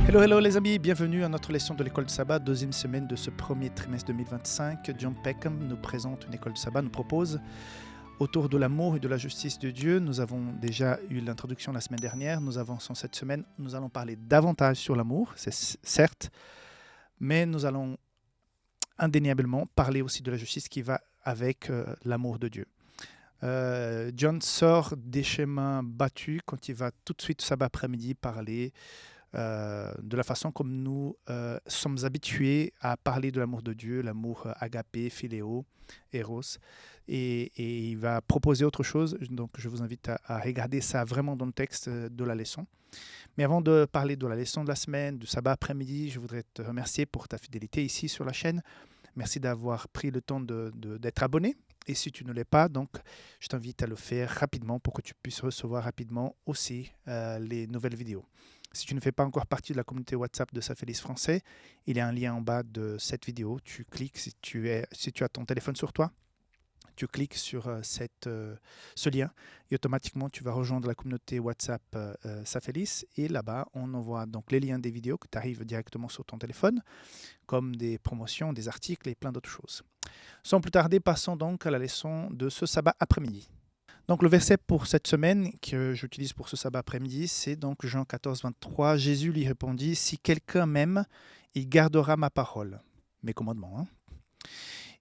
Hello, hello les amis, bienvenue à notre leçon de l'école de sabbat, deuxième semaine de ce premier trimestre 2025. John Peckham nous présente une école de sabbat, nous propose autour de l'amour et de la justice de Dieu. Nous avons déjà eu l'introduction la semaine dernière, nous avançons cette semaine, nous allons parler davantage sur l'amour, c'est certes, mais nous allons indéniablement parler aussi de la justice qui va avec l'amour de Dieu. John sort des chemins battus quand il va tout de suite sabbat après-midi parler de la façon comme nous sommes habitués à parler de l'amour de Dieu, l'amour agapé, philéo, eros, et il va proposer autre chose, donc je vous invite à regarder ça vraiment dans le texte de la leçon. Mais avant de parler de la leçon de la semaine, du sabbat après-midi, je voudrais te remercier pour ta fidélité ici sur la chaîne. Merci d'avoir pris le temps d'être abonné. Et si tu ne l'es pas, donc je t'invite à le faire rapidement pour que tu puisses recevoir rapidement aussi les nouvelles vidéos. Si tu ne fais pas encore partie de la communauté WhatsApp de Safelis Français, il y a un lien en bas de cette vidéo. Tu cliques, si tu as ton téléphone sur toi, tu cliques sur ce lien et automatiquement tu vas rejoindre la communauté WhatsApp Safelis. Et là-bas, on envoie donc les liens des vidéos que tu arrives directement sur ton téléphone, comme des promotions, des articles et plein d'autres choses. Sans plus tarder, passons donc à la leçon de ce sabbat après-midi. Donc le verset pour cette semaine que j'utilise pour ce sabbat après-midi, c'est donc Jean 14, 23. Jésus lui répondit, « Si quelqu'un m'aime, il gardera ma parole, mes commandements,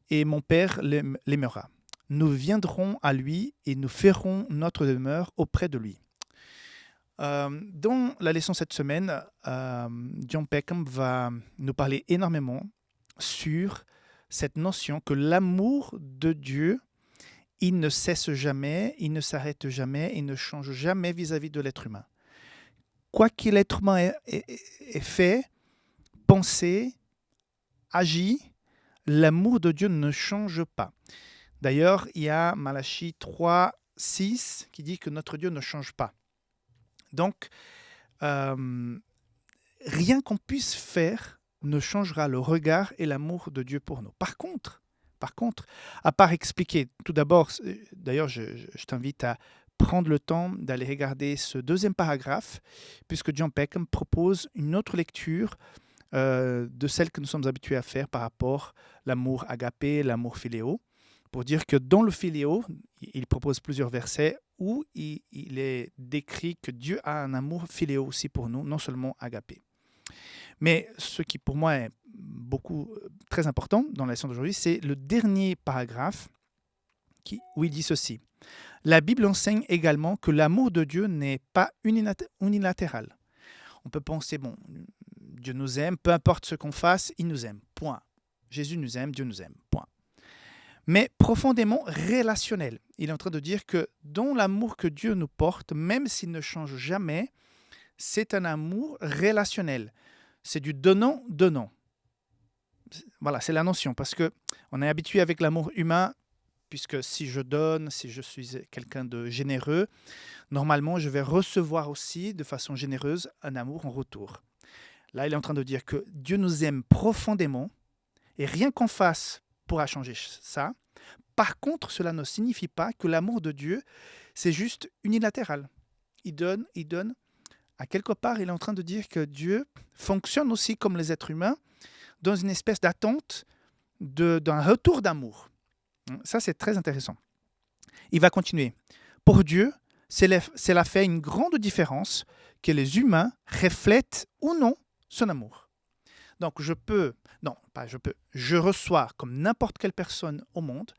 et mon Père l'aimera. Nous viendrons à lui et nous ferons notre demeure auprès de lui. » Dans la leçon cette semaine, John Peckham va nous parler énormément sur cette notion que l'amour de Dieu, il ne cesse jamais, il ne s'arrête jamais, il ne change jamais vis-à-vis de l'être humain. Quoi qu'il l'être humain ait fait, pensé, agi, l'amour de Dieu ne change pas. D'ailleurs, il y a Malachie 3, 6 qui dit que notre Dieu ne change pas. Donc, rien qu'on puisse faire ne changera le regard et l'amour de Dieu pour nous. Par contre, à part expliquer, tout d'abord, d'ailleurs, je t'invite à prendre le temps d'aller regarder ce deuxième paragraphe, puisque John Peckham propose une autre lecture de celle que nous sommes habitués à faire par rapport à l'amour agapé, l'amour philéo, pour dire que dans le philéo, il propose plusieurs versets où il est décrit que Dieu a un amour philéo aussi pour nous, non seulement agapé. Mais ce qui pour moi est très important dans la leçon d'aujourd'hui, c'est le dernier paragraphe où il dit ceci. La Bible enseigne également que l'amour de Dieu n'est pas unilatéral. On peut penser, bon, Dieu nous aime, peu importe ce qu'on fasse, il nous aime, point. Jésus nous aime, Dieu nous aime, point. Mais profondément relationnel. Il est en train de dire que dans l'amour que Dieu nous porte, même s'il ne change jamais, c'est un amour relationnel. C'est du donnant-donnant. Voilà, c'est la notion, parce qu'on est habitué avec l'amour humain, puisque si je donne, si je suis quelqu'un de généreux, normalement, je vais recevoir aussi de façon généreuse un amour en retour. Là, il est en train de dire que Dieu nous aime profondément, et rien qu'on fasse pourra changer ça. Par contre, cela ne signifie pas que l'amour de Dieu, c'est juste unilatéral. Il donne. À quelque part, il est en train de dire que Dieu fonctionne aussi comme les êtres humains dans une espèce d'attente d'un retour d'amour. Ça, c'est très intéressant. Il va continuer. Pour Dieu, cela fait une grande différence que les humains reflètent ou non son amour. Donc, je reçois, comme n'importe quelle personne au monde,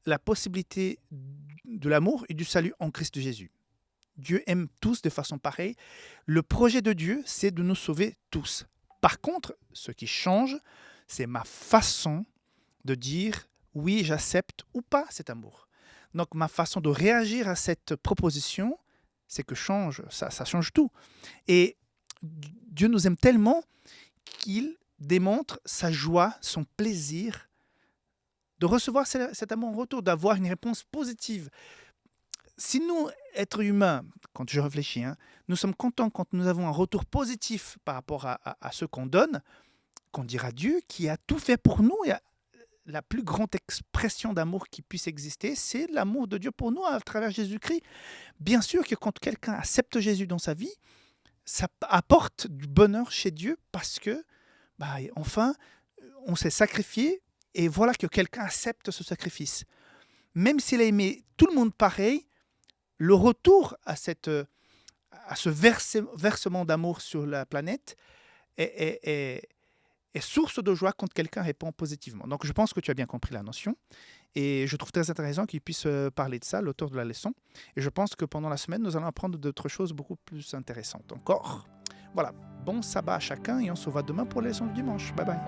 la possibilité de l'amour et du salut en Christ Jésus. Dieu aime tous de façon pareille. Le projet de Dieu, c'est de nous sauver tous. Par contre, ce qui change, c'est ma façon de dire oui, j'accepte ou pas cet amour. Donc, ma façon de réagir à cette proposition, c'est que ça change tout. Et Dieu nous aime tellement qu'il démontre sa joie, son plaisir de recevoir cet amour en retour, d'avoir une réponse positive. Si nous, êtres humains, quand je réfléchis, nous sommes contents quand nous avons un retour positif par rapport à ce qu'on donne, qu'on dira Dieu qui a tout fait pour nous. Et la plus grande expression d'amour qui puisse exister, c'est l'amour de Dieu pour nous à travers Jésus-Christ. Bien sûr que quand quelqu'un accepte Jésus dans sa vie, ça apporte du bonheur chez Dieu parce que, enfin, on s'est sacrifié et voilà que quelqu'un accepte ce sacrifice. Même s'il a aimé tout le monde pareil, le retour à ce versement d'amour sur la planète est source de joie quand quelqu'un répond positivement. Donc je pense que tu as bien compris la notion et je trouve très intéressant qu'il puisse parler de ça, l'auteur de la leçon. Et je pense que pendant la semaine, nous allons apprendre d'autres choses beaucoup plus intéressantes encore. Voilà, bon sabbat à chacun et on se voit demain pour la leçon du dimanche. Bye bye.